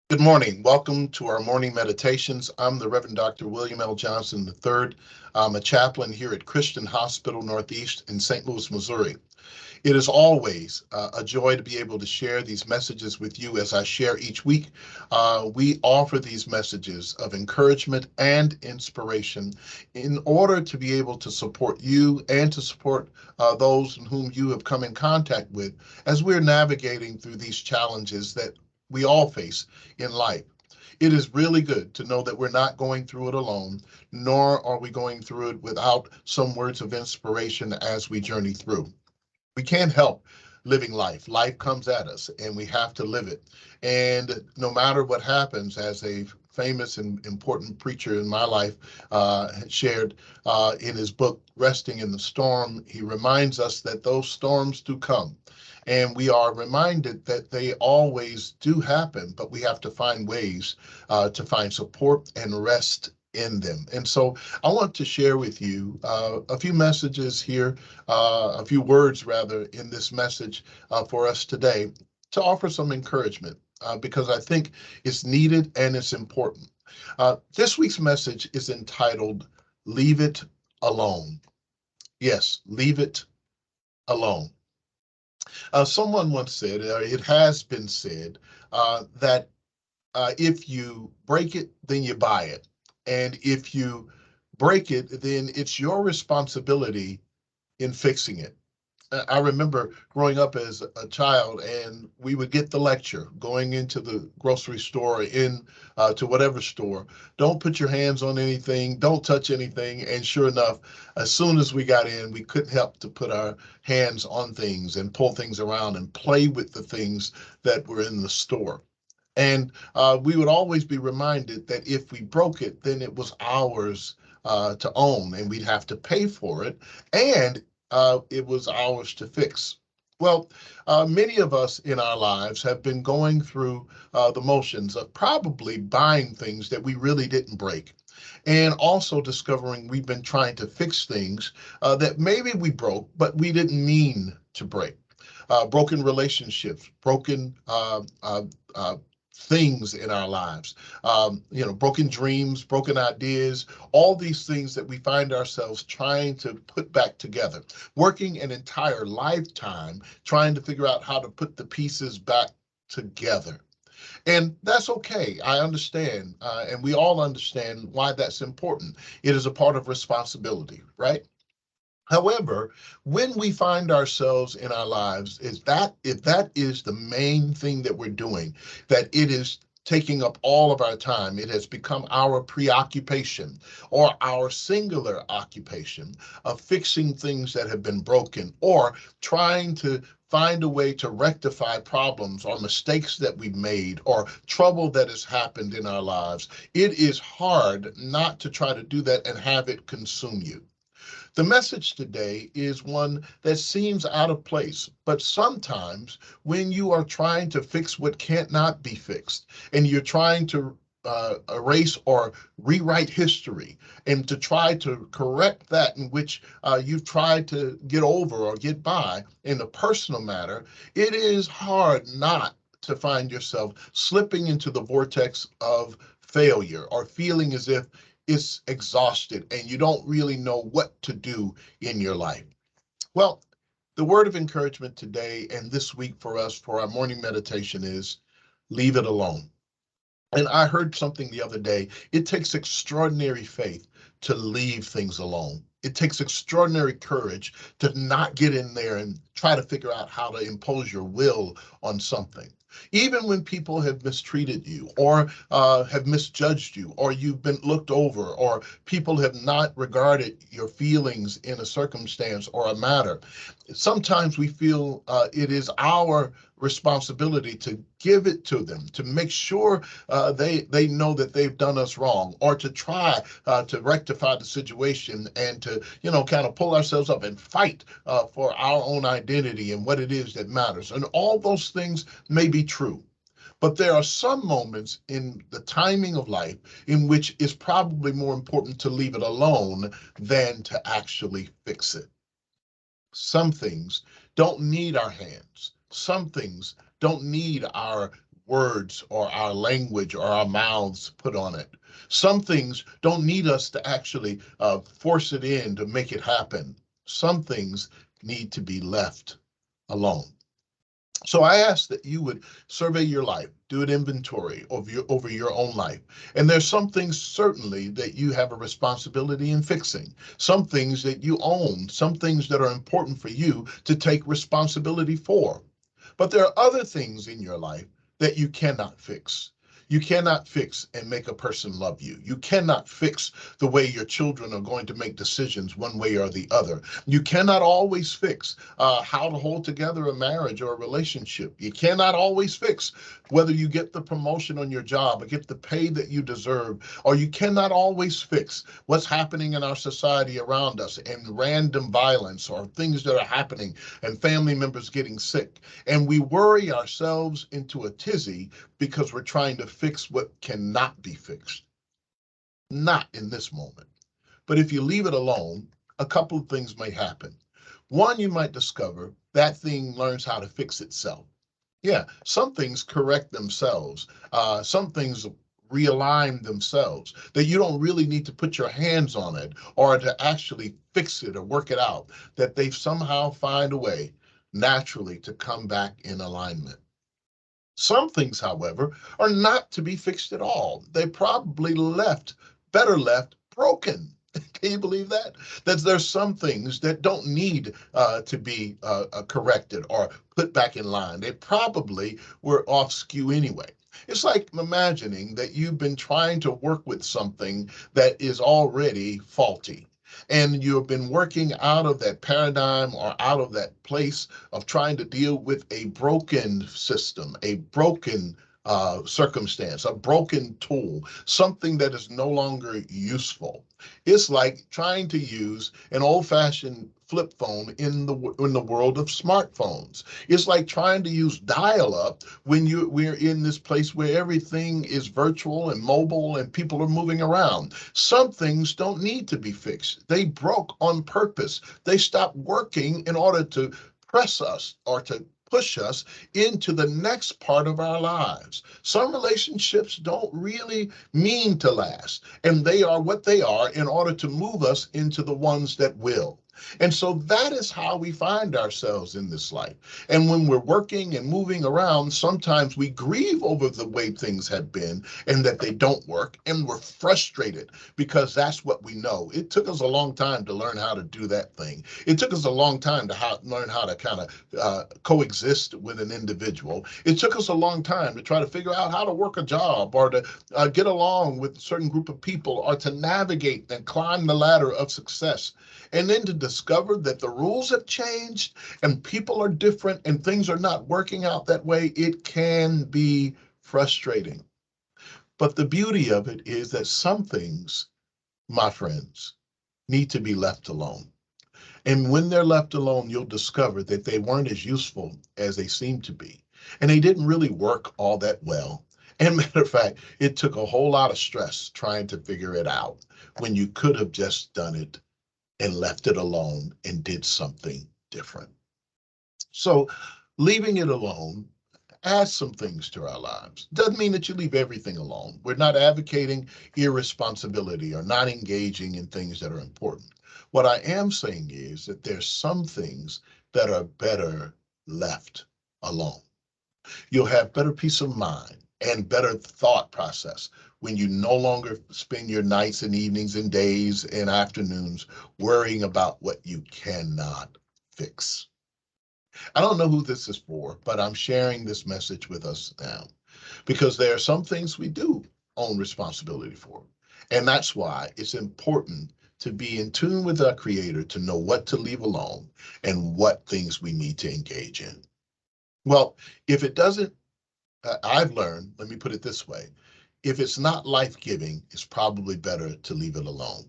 Good morning. Welcome to our morning meditations. I'm the Reverend Dr. William L. Johnson III. I'm a chaplain here at Christian Hospital Northeast in St. Louis, Missouri. It is always a joy to be able to share these messages with you as I share each week. We offer these messages of encouragement and inspiration in order to be able to support you and to support those whom you have come in contact with as we're navigating through these challenges that we all face in life. It is really good to know that we're not going through it alone, nor are we going through it without some words of inspiration as we journey through. We can't help living life. Life comes at us and we have to live it. And no matter what happens, as a famous and important preacher in my life shared in his book, Resting in the Storm, he reminds us that those storms do come. And we are reminded that they always do happen, but we have to find ways to find support and rest in them. And so I want to share with you a few messages here, a few words rather, in this message for us today to offer some encouragement because I think it's needed and it's important. This week's message is entitled Leave It Alone. Yes, leave it alone. Someone once said, or it has been said, that if you break it, then you buy it. And if you break it, then it's your responsibility in fixing it. I remember growing up as a child, and we would get the lecture going into the grocery store, in to whatever store. Don't put your hands on anything. Don't touch anything. And sure enough, as soon as we got in, we couldn't help to put our hands on things and pull things around and play with the things that were in the store. And we would always be reminded that if we broke it, then it was ours to own, and we'd have to pay for it. And it was ours to fix. Well, many of us in our lives have been going through the motions of probably buying things that we really didn't break. And also discovering we've been trying to fix things that maybe we broke, but we didn't mean to break. Broken relationships, broken things in our lives, broken dreams, broken ideas, all these things that we find ourselves trying to put back together, working an entire lifetime trying to figure out how to put the pieces back together. And that's okay. I understand. And we all understand why that's important. It is a part of responsibility, right? However, when we find ourselves in our lives, is that if that is the main thing that we're doing, that it is taking up all of our time, it has become our preoccupation or our singular occupation of fixing things that have been broken or trying to find a way to rectify problems or mistakes that we've made or trouble that has happened in our lives. It is hard not to try to do that and have it consume you. The message today is one that seems out of place, but sometimes when you are trying to fix what can't not be fixed, and you're trying to erase or rewrite history, and to try to correct that in which you've tried to get over or get by in a personal matter, it is hard not to find yourself slipping into the vortex of failure or feeling as if is exhausted and you don't really know what to do in your life. Well, the word of encouragement today and this week for us for our morning meditation is leave it alone. And I heard something the other day. It takes extraordinary faith to leave things alone. It takes extraordinary courage to not get in there and try to figure out how to impose your will on something. Even when people have mistreated you or have misjudged you, or you've been looked over, or people have not regarded your feelings in a circumstance or a matter, sometimes we feel it is our responsibility to give it to them, to make sure they know that they've done us wrong, or to try to rectify the situation and to kind of pull ourselves up and fight for our own identity and what it is that matters. And all those things may be true. But there are some moments in the timing of life in which it's probably more important to leave it alone than to actually fix it. Some things don't need our hands. Some things don't need our words or our language or our mouths put on it. Some things don't need us to actually force it in to make it happen. Some things need to be left alone. So I ask that you would survey your life, do an inventory of over your own life. And there's some things certainly that you have a responsibility in fixing, some things that you own, some things that are important for you to take responsibility for. But there are other things in your life that you cannot fix. You cannot fix and make a person love you. You cannot fix the way your children are going to make decisions one way or the other. You cannot always fix how to hold together a marriage or a relationship. You cannot always fix whether you get the promotion on your job or get the pay that you deserve, or you cannot always fix what's happening in our society around us and random violence or things that are happening and family members getting sick. And we worry ourselves into a tizzy because we're trying to fix what cannot be fixed. Not in this moment. But if you leave it alone, a couple of things may happen. One, you might discover that thing learns how to fix itself. Yeah, some things correct themselves. Some things realign themselves, that you don't really need to put your hands on it or to actually fix it or work it out, that they somehow find a way naturally to come back in alignment. Some things, however, are not to be fixed at all. They probably better left broken. Can you believe that? That there's some things that don't need to be corrected or put back in line. They probably were off skew anyway. It's like imagining that you've been trying to work with something that is already faulty. And you've been working out of that paradigm or out of that place of trying to deal with a broken system, a broken circumstance, a broken tool, something that is no longer useful. It's like trying to use an old-fashioned flip phone in the world of smartphones. It's like trying to use dial-up when we're in this place where everything is virtual and mobile and people are moving around. Some things don't need to be fixed. They broke on purpose. They stopped working in order to press us or to push us into the next part of our lives. Some relationships don't really mean to last, and they are what they are in order to move us into the ones that will. And so that is how we find ourselves in this life. And when we're working and moving around, sometimes we grieve over the way things have been and that they don't work, and we're frustrated because that's what we know. It took us a long time to learn how to do that thing. It took us a long time to learn how to kind of coexist with an individual. It took us a long time to try to figure out how to work a job or to get along with a certain group of people or to navigate and climb the ladder of success. And then to discover that the rules have changed and people are different and things are not working out that way, it can be frustrating. But the beauty of it is that some things, my friends, need to be left alone. And when they're left alone, you'll discover that they weren't as useful as they seemed to be. And they didn't really work all that well. And matter of fact, it took a whole lot of stress trying to figure it out when you could have just done it and left it alone and did something different. So leaving it alone adds some things to our lives. Doesn't mean that you leave everything alone. We're not advocating irresponsibility or not engaging in things that are important. What I am saying is that there's some things that are better left alone. You'll have better peace of mind and better thought process when you no longer spend your nights and evenings and days and afternoons worrying about what you cannot fix. I don't know who this is for, but I'm sharing this message with us now because there are some things we do own responsibility for. And that's why it's important to be in tune with our Creator to know what to leave alone and what things we need to engage in. Well, if it doesn't, I've learned, let me put it this way, if it's not life-giving, it's probably better to leave it alone.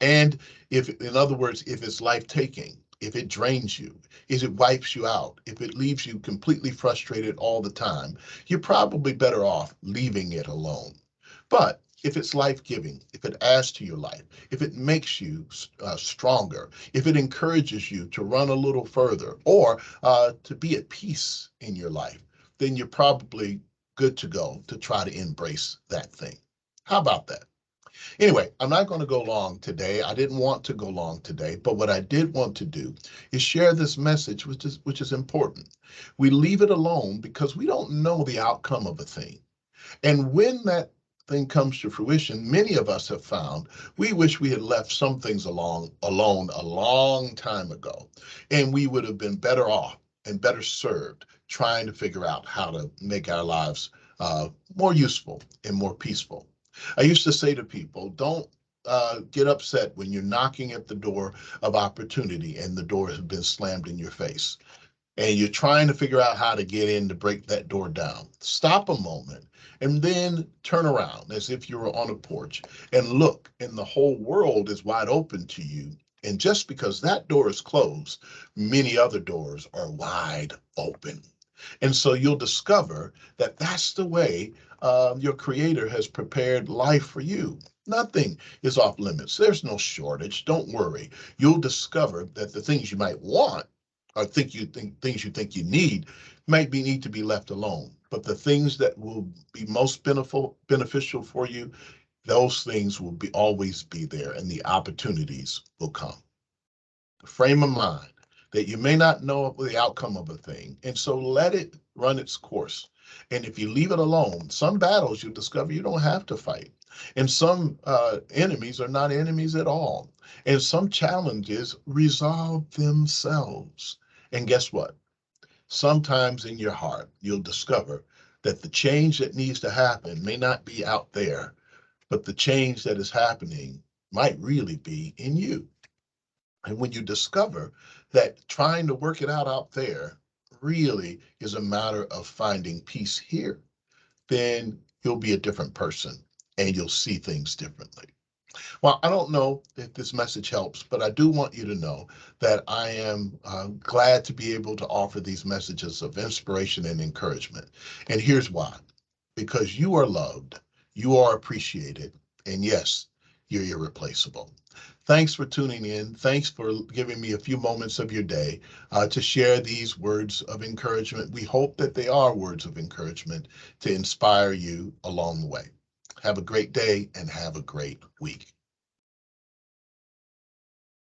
And if, in other words, if it's life-taking, if it drains you, if it wipes you out, if it leaves you completely frustrated all the time, you're probably better off leaving it alone. But if it's life-giving, if it adds to your life, if it makes you stronger, if it encourages you to run a little further or to be at peace in your life, then you're probably good to go to try to embrace that thing. How about that? Anyway, I'm not going to go long today. I didn't want to go long today, but what I did want to do is share this message, which is important. We leave it alone because we don't know the outcome of a thing. And when that thing comes to fruition, many of us have found we wish we had left some things alone a long time ago, and we would have been better off and better served trying to figure out how to make our lives more useful and more peaceful. I used to say to people, don't get upset when you're knocking at the door of opportunity and the door has been slammed in your face and you're trying to figure out how to get in to break that door down. Stop a moment and then turn around as if you were on a porch and look, and the whole world is wide open to you. And just because that door is closed, many other doors are wide open. And so you'll discover that that's the way your creator has prepared life for you. Nothing is off limits. There's no shortage. Don't worry. You'll discover that the things you might want or things you think you need need to be left alone. But the things that will be most beneficial for you, those things will be always be there and the opportunities will come. The frame of mind that you may not know the outcome of a thing, and so let it run its course. And if you leave it alone, some battles you'll discover you don't have to fight. And some enemies are not enemies at all. And some challenges resolve themselves. And guess what? Sometimes in your heart, you'll discover that the change that needs to happen may not be out there, but the change that is happening might really be in you. And when you discover that trying to work it out there really is a matter of finding peace here, then you'll be a different person and you'll see things differently. Well, I don't know if this message helps, but I do want you to know that I am glad to be able to offer these messages of inspiration and encouragement. And here's why. Because you are loved, you are appreciated, and yes, you're irreplaceable. Thanks for tuning in. Thanks for giving me a few moments of your day to share these words of encouragement. We hope that they are words of encouragement to inspire you along the way. Have a great day and have a great week.